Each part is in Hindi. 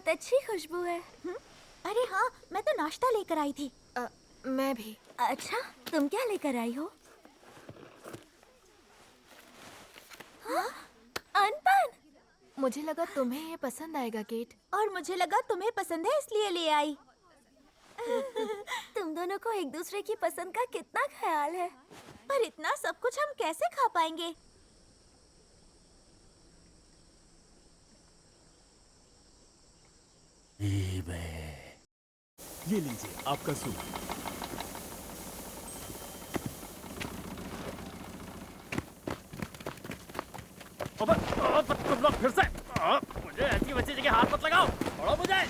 बहुत अच्छी खुशबू है। अरे हाँ, मैं तो नाश्ता लेकर आई थी। मैं भी। अच्छा, तुम क्या लेकर आई हो? हाँ? अनपन। मुझे लगा तुम्हें ये पसंद आएगा केट। और मुझे लगा तुम्हें पसंद है इसलिए ले आई। तुम दोनों को एक दूसरे की पसंद का कितना ख्याल है। पर इतना सब कुछ हम कैसे खा पाएंगे? ये लीजिए आपका सूप। तुम लोग फिर से मुझे ऐसी वैसी जगह हाथ मत लगाओ। छोड़ो मुझे।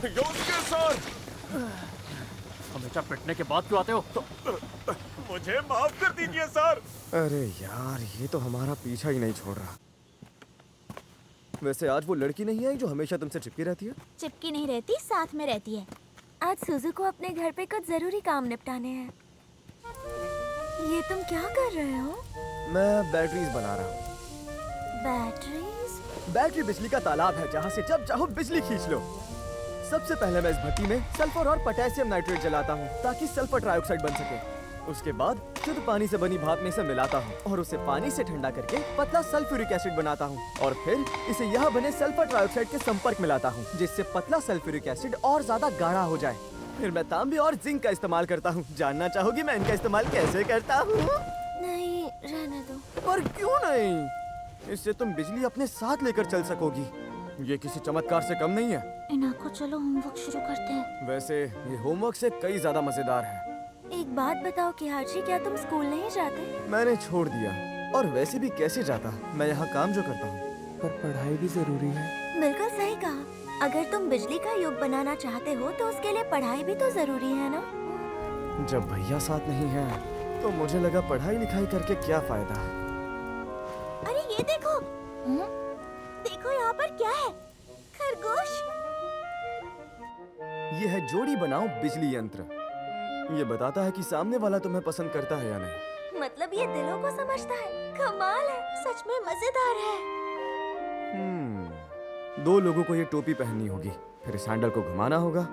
योस्के सर, हमेशा पिटने के बाद क्यों आते हो? मुझे माफ कर दीजिए सर। अरे यार, ये तो हमारा पीछा ही नहीं छोड़ रहा। वैसे आज वो लड़की नहीं आई जो हमेशा तुमसे चिपकी रहती है? चिपकी नहीं रहती, साथ में रहती है। आज सुजू को अपने घर पे कुछ जरूरी काम निपटाने हैं। ये तुम क्या कर रहे हो? मैं बैटरीज बना रहा हूँ। बैटरीज? बैटरी बिजली का तालाब है जहाँ से जब चाहो बिजली खींच लो। सबसे पहले मैं इस भट्टी में सल्फर और पोटेशियम नाइट्रेट जलाता हूँ ताकि सल्फर ट्राइऑक्साइड बन सके। उसके बाद शुद्ध पानी से बनी भाप में इसे मिलाता हूँ और उसे पानी से ठंडा करके पतला सल्फ्यूरिक एसिड बनाता हूँ और फिर इसे यहाँ बने सल्फर ट्राइऑक्साइड के संपर्क में लाता हूँ जिससे पतला सल्फ्यूरिक एसिड और ज्यादा गाढ़ा हो जाए। फिर मैं तांबे और जिंक का इस्तेमाल करता हूँ। जानना चाहोगी मैं इनका इस्तेमाल कैसे करता हूँ? नहीं, रहने दो। पर क्यों नहीं? इससे तुम बिजली अपने साथ लेकर चल सकोगी। ये किसी चमत्कार से कम नहीं है। इना को चलो होमवर्क शुरू करते हैं। वैसे ये होमवर्क से कई ज्यादा मजेदार है। एक बात बताओ किहाची, क्या तुम स्कूल नहीं जाते? मैंने छोड़ दिया और वैसे भी कैसे जाता, मैं यहाँ काम जो करता हूँ। पर पढ़ाई भी जरूरी है। बिल्कुल सही कहा। अगर तुम बिजली का युग बनाना चाहते हो तो उसके लिए पढ़ाई भी तो जरूरी है ना? जब भैया साथ नहीं है तो मुझे लगा पढ़ाई लिखाई करके क्या फायदा। अरे ये देखो। देखो यहाँ पर क्या है? खरगोश। ये है जोड़ी बनाओ बिजली यंत्र। ये बताता है कि सामने वाला तुम्हें पसंद करता है या नहीं। मतलब ये दिलों को समझता है। कमाल है। सच में मजेदार है। दो लोगों को ये टोपी पहननी होगी, फिर इस हैंडल को घुमाना होगा।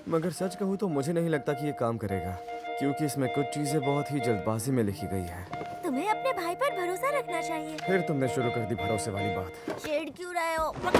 मगर सच कहूँ तो मुझे नहीं लगता कि ये काम करेगा क्योंकि इसमें कुछ चीजें बहुत ही जल्दबाजी में लिखी गई है। तुम्हें अपने भाई पर भरोसा रखना चाहिए। फिर तुमने शुरू कर दी भरोसे वाली बात। छेड़ क्यों रहे हो? कौन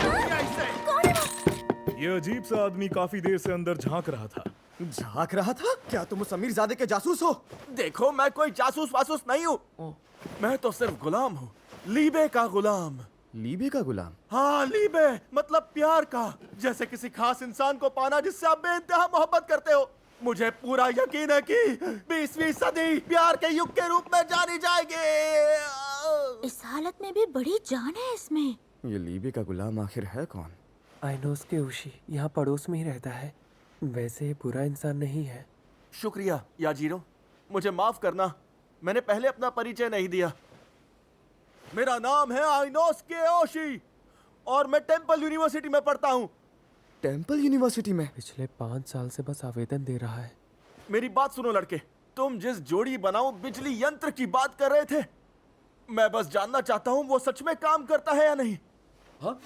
है वो? ये अजीब सा आदमी काफी देर से अंदर झांक रहा था। झांक रहा था? क्या तुम उस अमीरजादे के जासूस हो? देखो, मैं कोई जासूस वासूस नहीं हूँ। मैं तो सिर्फ गुलाम हूँ, लीबे का गुलाम। लीबे का गुलाम? हाँ, लीबे मतलब प्यार का। जैसे किसी खास इंसान को पाना जिससे आप बेइंतहा मोहब्बत करते हो। मुझे पूरा यकीन है कि 20वीं सदी प्यार के युग के रूप में जानी जाएगी। इस हालत में भी बड़ी जान है इसमें। ये लीबे का गुलाम आखिर है कौन? आइनोस के उशी यहाँ पड़ोस में ही रहता है। वैसे ये बुरा इंसान नहीं है। शुक्रिया याजीरो, मुझे माफ करना, मैंने पहले अपना परिचय नहीं दिया। मेरा नाम है आइनोस के ओशी और मैं टेंपल यूनिवर्सिटी में पढ़ता हूँ। टेंपल यूनिवर्सिटी में? पिछले 5 साल से बस आवेदन दे रहा है। मेरी बात सुनो लड़के, तुम जिस जोड़ी बनाओ बिजली यंत्र की बात कर रहे थे, मैं बस जानना चाहता हूँ वो सच में काम करता है या नहीं। हाँ?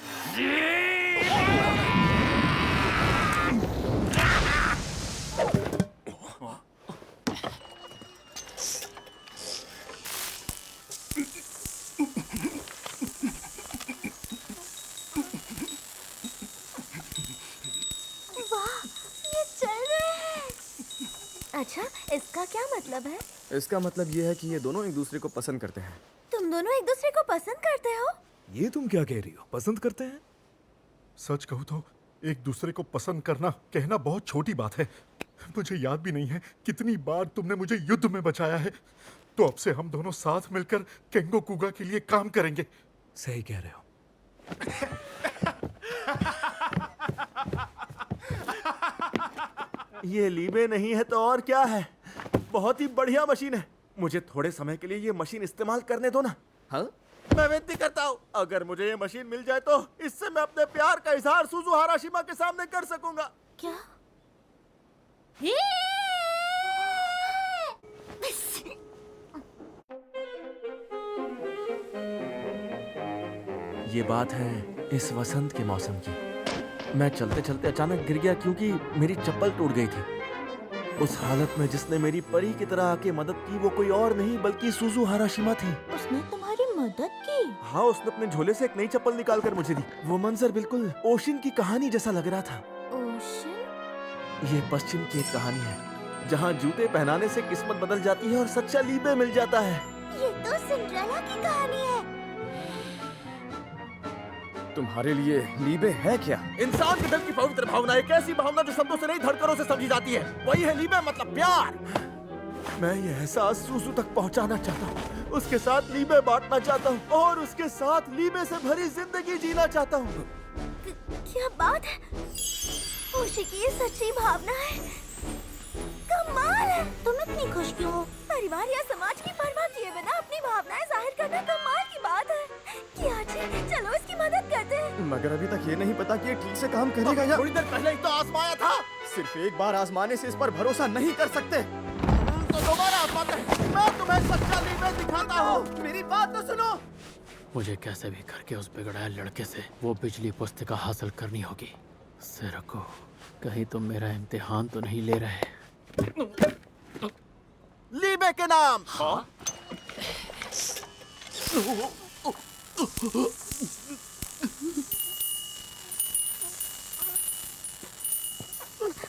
अच्छा, इसका क्या मतलब है? इसका मतलब ये है कि ये दोनों एक दूसरे को पसंद करते हैं। तुम दोनों एक दूसरे को पसंद करते हो? ये तुम क्या कह रही हो? पसंद करते हैं? सच कहूँ तो एक दूसरे को पसंद करना कहना बहुत छोटी बात है। मुझे याद भी नहीं है कितनी बार तुमने मुझे युद्ध में बचाया है। तो अब से हम दोनों साथ मिलकर केंगोकुगा के लिए काम करेंगे। सही कह रहे हो। ये लीबे नहीं है तो और क्या है? बहुत ही बढ़िया मशीन है। मुझे थोड़े समय के लिए ये मशीन इस्तेमाल करने दो ना। हाँ? मैं विनती करता हूँ, अगर मुझे ये मशीन मिल जाए तो इससे मैं अपने प्यार का इजहार सुजू हाराशिमा के सामने कर सकूंगा। क्या? ये बात है इस वसंत के मौसम की। मैं चलते चलते अचानक गिर गया क्योंकि मेरी चप्पल टूट गई थी। उस हालत में जिसने मेरी परी की तरह आके मदद की वो कोई और नहीं बल्कि सुजू हाराशिमा थी। उसने तुम्हारी मदद की? हाँ, उसने अपने झोले से एक नई चप्पल निकाल कर मुझे दी। वो मंजर बिल्कुल ओशन की कहानी जैसा लग रहा था। ओशन? ये पश्चिम की एक कहानी है जहाँ जूते पहनाने से किस्मत बदल जाती है और सच्चा लीबे मिल जाता है। ये तो सिंड्रेला की कहानी है। तुम्हारे लिए लीबे है क्या? इंसान के दिल की पवित्र भावना एक ऐसी भावना जो शब्दों से नहीं धड़कनों से समझी जाती है। वही है लीबे मतलब प्यार। मैं ये एहसास सुसु तक पहुंचाना चाहता हूँ, उसके साथ लीबे बांटना चाहता हूँ और उसके साथ लीबे से भरी जिंदगी जीना चाहता हूँ। क्या बात है? खुशी की ये सच्ची भावना है। कमाल है। तुम इतनी खुश क्यों हो? परिवार या समाज की परवाह किए बिना अपनी भावनाएं जाहिर करना कमाल की बात है। कियाची, चलो इसकी मदद करते हैं। मगर अभी तक ये नहीं पता कि ये ठीक से काम करेगा या थोड़ी देर पहले ही तो आजमाया था। सिर्फ एक बार आजमाने से इस पर भरोसा नहीं कर सकते। तो दोबारा आजमाते हैं। मैं तुम्हें सच्चा लीबे दिखाता हूँ। मेरी बात तो सुनो। मुझे कैसे भी करके उस बिगड़ाए लड़के से वो बिजली पुस्तिका हासिल करनी होगी। से रखो, कहीं तुम मेरा इम्तिहान तो नहीं ले रहे। लीबे के नाम। हाँ?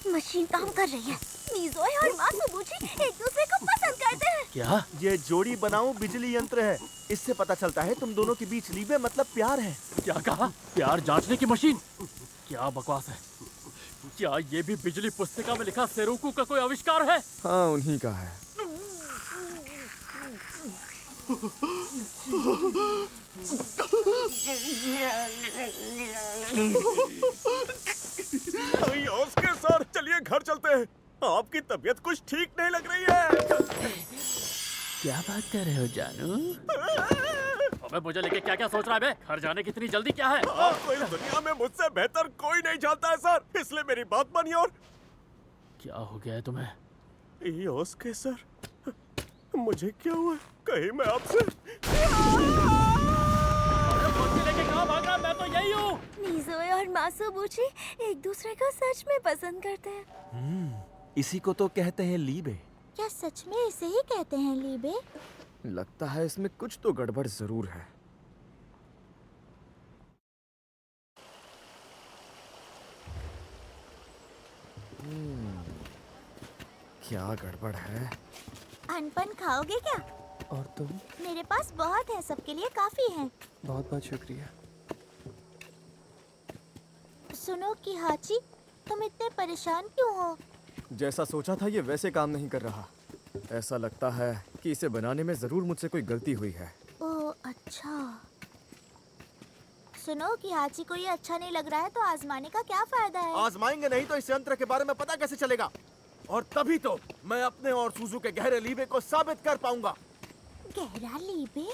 मशीन काम कर रही है। नीज़ोए और मात्सुबुची एक दूसरे को पसंद करते हैं। क्या? ये जोड़ी बनाऊं बिजली यंत्र है। इससे पता चलता है तुम दोनों के बीच लीबे मतलब प्यार है। क्या कहा? प्यार जांचने की मशीन? क्या बकवास है। क्या ये भी बिजली पुस्तिका में लिखा सेरुकू का कोई आविष्कार है? हाँ, उन्हीं का है। उसके सर, चलिए घर चलते हैं। आपकी तबीयत कुछ ठीक नहीं लग रही है। क्या बात कर रहे हो जानू? अबे मुझे लेके क्या क्या सोच रहा है बे? घर जाने की इतनी जल्दी क्या है? कोई दुनिया में मुझसे बेहतर कोई नहीं जानता है सर, इसलिए मेरी बात मानिए। और क्या हो गया है तुम्हें? उसके सर, मुझे क्या हुआ? कहीं मैं आपसे लेके कहाँ भाग रहा? मैं तो यही हूँ। नीज़ोए और मात्सुबुची एक दूसरे को सच में पसंद करते हैं। इसी को तो कहते हैं लीबे। क्या सच में इसे ही कहते हैं लीबे? लगता है इसमें कुछ तो गड़बड़ जरूर है। क्या गड़बड़ है? अनपन खाओगे क्या? और तुम? मेरे पास बहुत है, सबके लिए काफी है। बहुत बहुत शुक्रिया। सुनो किहाची, तुम इतने परेशान क्यों हो? जैसा सोचा था ये वैसे काम नहीं कर रहा। ऐसा लगता है कि इसे बनाने में जरूर मुझसे कोई गलती हुई है। ओह अच्छा। सुनो किहाची को ये अच्छा नहीं लग रहा है तो आजमाने का क्या फायदा है? आजमाएंगे नहीं तो इस यंत्र के बारे में पता कैसे चलेगा? और तभी तो मैं अपने और सुजू के गहरे लीबे को साबित कर पाऊंगा। गहरा लीबे?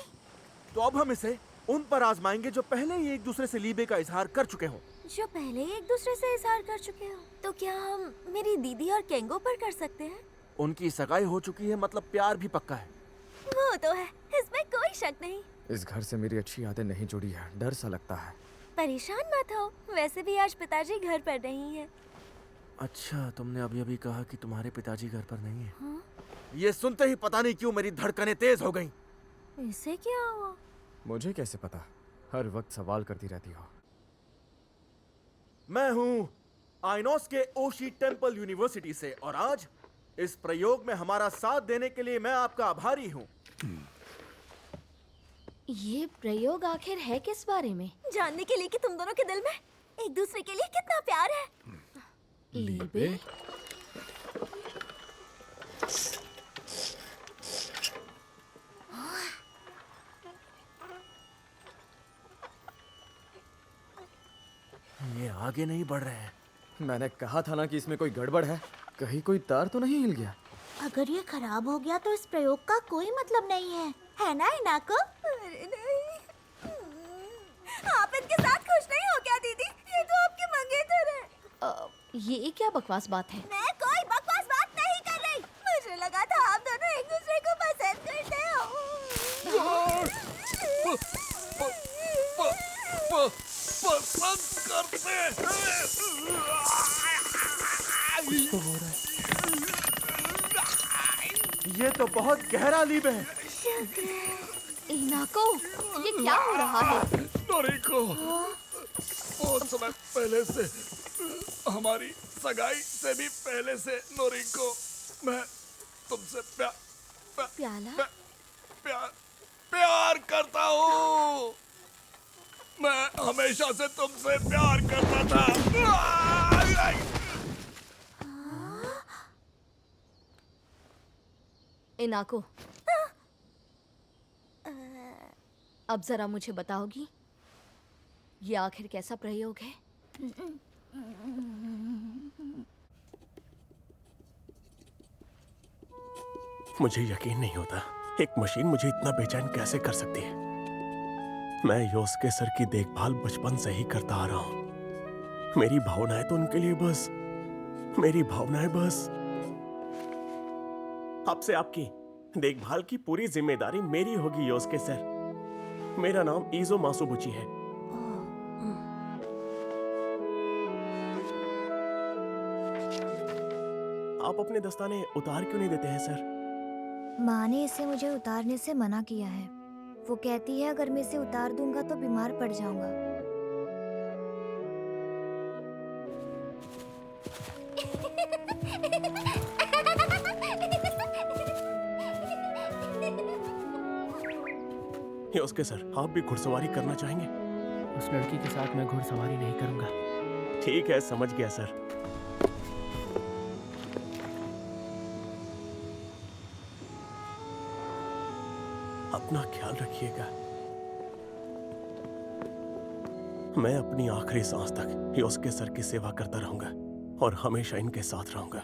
तो अब हम इसे उन पर आजमाएंगे जो पहले ही एक दूसरे से लीबे का इजहार कर चुके हों। जो पहले ही एक दूसरे से इजहार कर चुके हो। तो क्या हम मेरी दीदी और केंगो पर कर सकते हैं? उनकी सगाई हो चुकी है, मतलब प्यार भी पक्का है। वो तो है, इसमें कोई शक नहीं। इस घर से मेरी अच्छी यादें नहीं जुड़ी है, डर सा लगता है। परेशान मत हो, वैसे भी आज पिताजी घर पर नहीं है। अच्छा, तुमने अभी अभी कहा कि तुम्हारे पिताजी घर पर नहीं है। हाँ? ये सुनते ही पता नहीं क्यों मेरी धड़कनें तेज हो गईं। इसे क्या हुआ? मुझे कैसे पता? हर वक्त सवाल करती रहती हो। मैं हूँ आइनोस के ओशी टेम्पल यूनिवर्सिटी से और आज इस प्रयोग में हमारा साथ देने के लिए मैं आपका आभारी हूँ। ये प्रयोग आखिर है किस बारे में? जानने के लिए कि तुम दोनों के दिल में एक दूसरे के लिए कितना प्यार है। लीबे? ये आगे नहीं बढ़ रहे हैं। मैंने कहा था ना कि इसमें कोई गड़बड़ है। कहीं कोई तार तो नहीं हिल गया? अगर ये खराब हो गया तो इस प्रयोग का कोई मतलब नहीं है ना इनाको? अरे नहीं, आप इनके साथ खुश नहीं हो क्या दीदी? ये तो आपके मंगेतर है। ये क्या बकवास बात है? मैं कोई बकवास बात नहीं कर रही। मुझे लगा था आप दोनों एक दूसरे को पसंद करते हो। तो बहुत गहरा लीब है। इनाको, ये क्या हो रहा है? नोरिको, बहुत समय पहले से, हमारी सगाई से भी पहले से नोरिको, मैं तुमसे प्याला? प्यार करता हूँ। मैं हमेशा से तुमसे प्यार करता था। इनाको, अब जरा मुझे बताओगी ये आखिर कैसा प्रयोग है? मुझे यकीन नहीं होता एक मशीन मुझे इतना बेचैन कैसे कर सकती है। मैं योस्के सर की देखभाल बचपन से ही करता आ रहा हूं। मेरी भावनाएं तो उनके लिए बस, मेरी भावनाएं बस। आपसे आपकी देखभाल की पूरी जिम्मेदारी मेरी होगी योस्के सर। मेरा नाम ईजो मासुबुची है। आप अपने दस्ताने उतार क्यों नहीं देते हैं सर? माँ ने इसे मुझे उतारने से मना किया है। वो कहती है अगर मैं इसे उतार दूंगा तो बीमार पड़ जाऊंगा। योस्के सर, आप भी घुड़सवारी करना चाहेंगे? उस लड़की के साथ मैं घुड़सवारी नहीं करूंगा। ठीक है, समझ गया सर। अपना ख्याल रखिएगा। मैं अपनी आखिरी सांस तक योस्के सर की सेवा करता रहूंगा और हमेशा इनके साथ रहूंगा।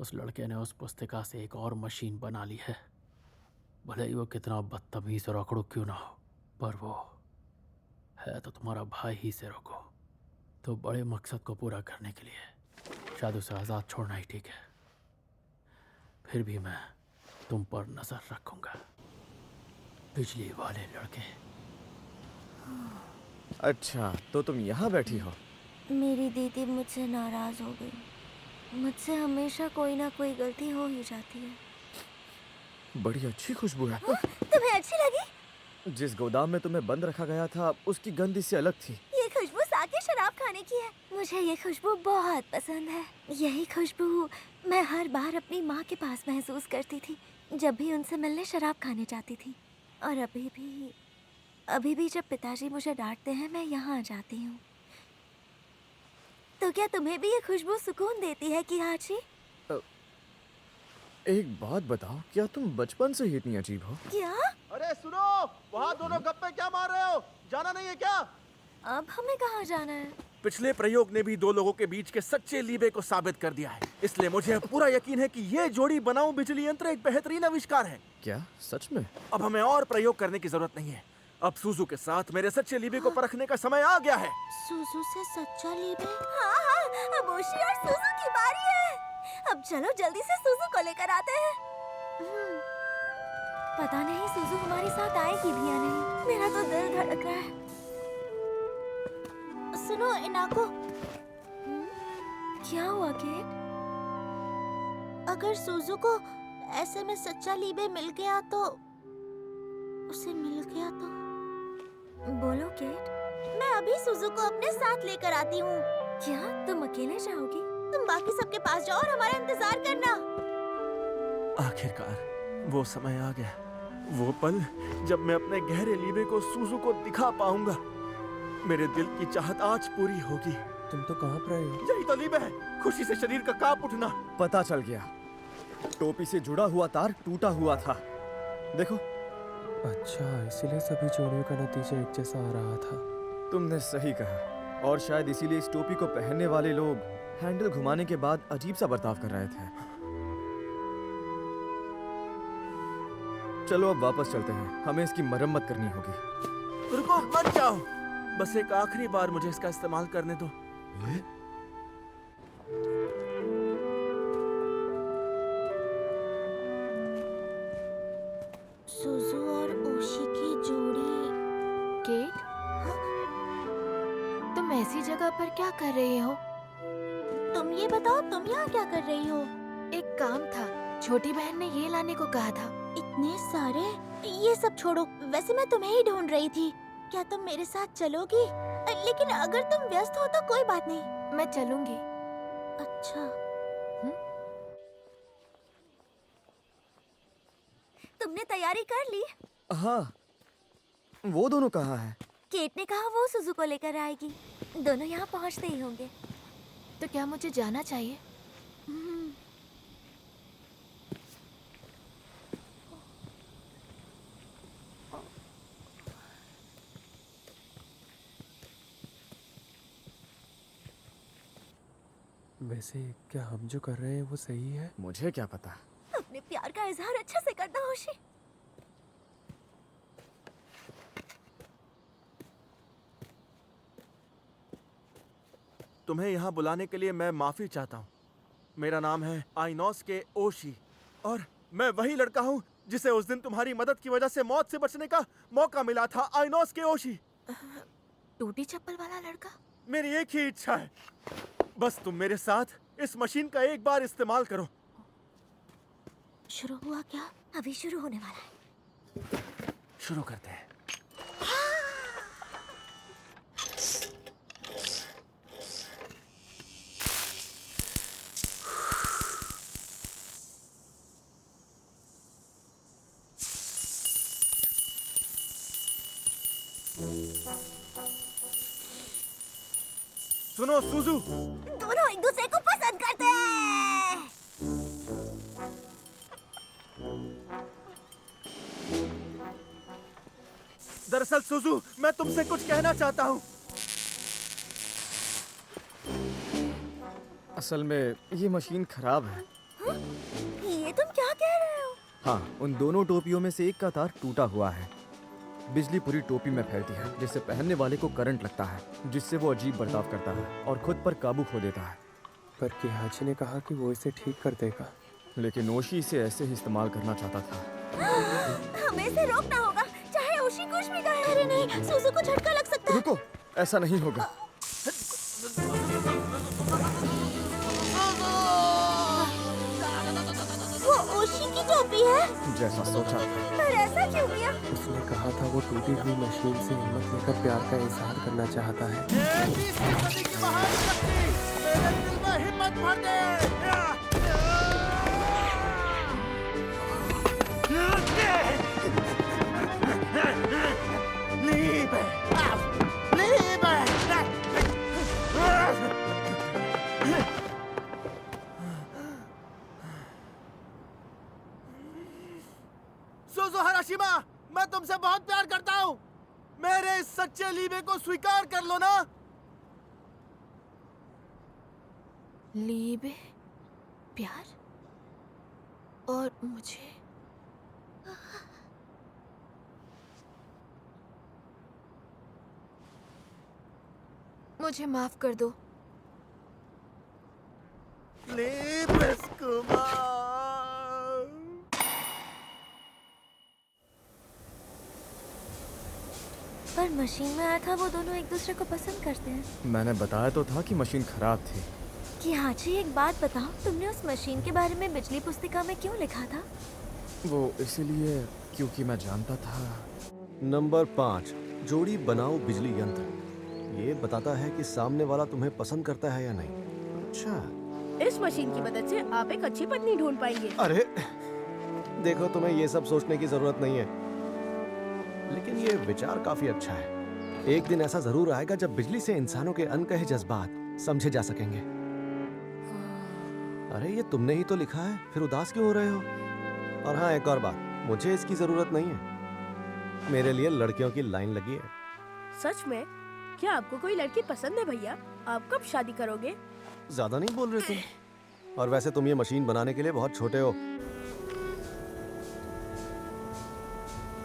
उस लड़के ने उस पुस्तिका से एक और मशीन बना ली है। भले ही वो कितना बदतमीज और अकड़ू क्यों ना हो, पर वो है तो तुम्हारा भाई ही से रोको। तो बड़े मकसद को पूरा करने के लिए शायद उसे आज़ाद छोड़ना ही ठीक है। फिर भी मैं तुम पर नजर रखूंगा, बिजली वाले लड़के। अच्छा, तो तुम यहाँ बैठी हो? मेरी दीदी मुझसे नाराज हो गई। मुझसे हमेशा कोई ना कोई गलती हो ही जाती है। बड़ी अच्छी खुशबू है। तुम्हें अच्छी लगी? जिस गोदाम में तुम्हें बंद रखा गया था उसकी गंध इससे अलग थी। ये खुशबू साके शराब खाने की है। मुझे ये खुशबू बहुत पसंद है। यही खुशबू मैं हर बार अपनी माँ के पास महसूस करती थी जब भी उनसे मिलने शराब खाने जाती थी। और अभी भी जब पिताजी मुझे डांटते हैं मैं यहाँ आ जाती हूँ। तो क्या तुम्हें भी ये खुशबू सुकून देती है कि हाची? एक बात बताओ, क्या तुम बचपन से ही इतनी अजीब हो? क्या? अरे सुनो, वहाँ दोनों गप्पे क्या मार रहे हो? जाना नहीं है क्या? अब हमें कहाँ जाना है? पिछले प्रयोग ने भी दो लोगों के बीच के सच्चे लीबे को साबित कर दिया है। इसलिए मुझे पूरा यकीन है कि ये जोड़ी बनाऊ बिजली यंत्र एक बेहतरीन आविष्कार है। क्या सच में? अब हमें और प्रयोग करने की जरूरत नहीं है। अब सूजू के साथ मेरे सच्चे लीबे को परखने का समय आ गया है। सुजू से सच्चा लीबे? हाँ, अब ओशी और सुजू की बारी है। अब चलो जल्दी से सुजू को लेकर आते हैं। पता नहीं सुजू हमारे साथ आएगी भी या नहीं। मेरा तो दिल धड़क रहा है। सुनो इनाको, क्या हुआ केट? अगर सुजू को ऐसे में सच्चा लीबे मिल गया तो उसे मिल गया तो? बोलो केट। मैं अभी सुजू को अपने साथ लेकर आती हूँ। क्या तुम अकेले जाओगी? तुम बाकी सबके पास जाओ और हमारा इंतजार करना। आखिरकार वो समय आ गया, वो पल जब मैं अपने गहरे लीबे को सूजू को दिखा पाऊंगा। मेरे दिल की चाहत आज पूरी होगी। तुम तो कहाँ पर आए हो? यही तो लीबे है, खुशी से शरीर का कांप उठना। पता चल गया, टोपी से जुड़ा हुआ तार टूटा हुआ था। देखो। अच्छा, इसीलिए सभी जोड़ियों का नतीजा एक जैसा आ रहा था। तुमने सही कहा, और शायद इसीलिए इस टोपी को पहनने वाले लोग हैंडल घुमाने के बाद अजीब सा बर्ताव कर रहे थे। चलो अब वापस चलते हैं, हमें इसकी मरम्मत करनी होगी। रुको, मत जाओ, बस एक आखिरी बार मुझे इसका इस्तेमाल करने दो। सुजू और ओशी की जोड़ी। केट, तुम ऐसी जगह पर क्या कर रही हो? तुम ये बताओ, तुम यहाँ क्या कर रही हो? एक काम था, छोटी बहन ने ये लाने को कहा था। इतने सारे? ये सब छोड़ो, वैसे मैं तुम्हें ही ढूंढ रही थी। क्या तुम मेरे साथ चलोगी? लेकिन अगर तुम व्यस्त हो तो कोई बात नहीं। मैं चलूंगी। अच्छा। तुमने तैयारी कर ली? हाँ, वो दोनों कहाँ हैं? केट ने कहा वो सुजू को लेकर आएगी। दोनों यहाँ पहुँचते ही होंगे। तो क्या मुझे जाना चाहिए? वैसे क्या हम जो कर रहे हैं वो सही है? मुझे क्या पता। अपने प्यार का इजहार अच्छे से करना होशी। तुम्हें यहाँ बुलाने के लिए मैं माफी चाहता हूँ। मेरा नाम है आइनोस्के ओशी और मैं वही लड़का हूँ जिसे उस दिन तुम्हारी मदद की वजह से मौत से बचने का मौका मिला था। आइनोस्के ओशी। टूटी चप्पल वाला लड़का? मेरी एक ही इच्छा है, बस तुम मेरे साथ इस मशीन का एक बार इस्तेमाल करो। शुरू हुआ क्या? अभी शुरू होने वाला है। शुरू करते हैं। सुनो सुजू, दोनों एक दूसरे को पसंद करते हैं। दरअसल सुजू, मैं तुमसे कुछ कहना चाहता हूँ। असल में ये मशीन खराब है। ये तुम क्या कह रहे हो? हाँ, उन दोनों टोपियों में से एक का तार टूटा हुआ है। बिजली पूरी टोपी में फैलती है, जिससे पहनने वाले को करंट लगता है, जिससे वो अजीब बर्ताव करता है और खुद पर काबू खो देता है। पर किहाची ने कहा कि वो इसे ठीक कर देगा। लेकिन ओशी इसे ऐसे ही इस्तेमाल करना चाहता था। हमें इसे रोकना होगा, चाहे ओशी कुछ भी कहे। अरे नहीं, सुजू को झटका लग सकता है। रुको, ऐसा नहीं होगा। वो ओशी की टोपी है। जैसा सोचा था। पर ऐसा क्यों किया? उसने कहा था वो टूटी हुई मशीन से हिम्मत लेकर प्यार का इजहार करना चाहता है। मेरे दिल में हिम्मत भर दे। सुजू हराशिमा, मैं तुमसे बहुत प्यार करता हूँ। मेरे इस सच्चे लीबे को स्वीकार कर लो ना। लीबे? प्यार? और मुझे? मुझे माफ कर दो। लीबेस कुमार। पर मशीन में आया था वो दोनों एक दूसरे को पसंद करते हैं। मैंने बताया तो था कि मशीन खराब थी। कि हाजी, एक बात बताओ, तुमने उस मशीन के बारे में बिजली पुस्तिका में क्यों लिखा था? वो इसलिए क्योंकि मैं जानता था। नंबर 5, जोड़ी बनाओ बिजली यंत्र। ये बताता है कि सामने वाला तुम्हें पसंद करता है या नहीं। अच्छा, इस मशीन की मदद से आप एक अच्छी पत्नी ढूंढ पाएंगे। अरे देखो, तुम्हें ये सब सोचने की जरूरत नहीं है, लेकिन ये विचार काफी अच्छा है। एक दिन ऐसा जरूर आएगा जब बिजली से इंसानों के अनकहे जज्बात समझे जा सकेंगे। अरे ये तुमने ही तो लिखा है, फिर उदास क्यों हो रहे हो? और हाँ, एक और बात, मुझे इसकी जरूरत नहीं है। मेरे लिए लड़कियों की लाइन लगी है। सच में? क्या आपको कोई लड़की पसंद है भैया? आप कब शादी करोगे? ज्यादा नहीं बोल रहे तुम। और वैसे तुम ये मशीन बनाने के लिए बहुत छोटे हो।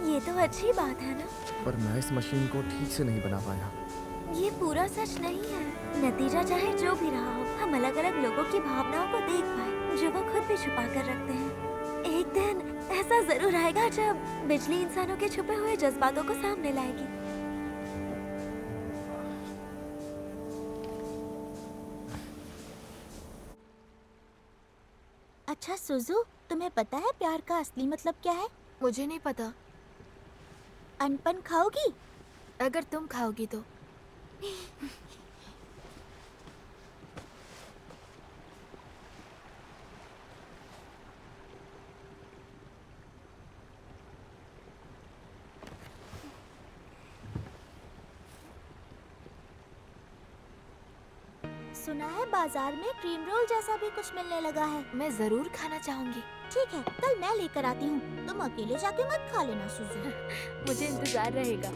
ये तो अच्छी बात है ना। पर मैं इस मशीन को ठीक से नहीं बना पाया। ये पूरा सच नहीं है। नतीजा चाहे जो भी रहा हो, हम अलग अलग लोगों की भावनाओं को देख पाए जो वो खुद भी छुपा कर रखते हैं। एक दिन ऐसा जरूर आएगा जब बिजली इंसानों के छुपे हुए जज्बातों को सामने लाएगी। अच्छा सुजू, तुम्हें पता है प्यार का असली मतलब क्या है? मुझे नहीं पता। अनपन खाओगी? अगर तुम खाओगी तो। सुना है बाजार में क्रीम रोल जैसा भी कुछ मिलने लगा है। मैं जरूर खाना चाहूंगी। ठीक है, कल मैं लेकर आती हूँ। तुम अकेले जाके मत खा लेना सुजू। मुझे इंतजार रहेगा।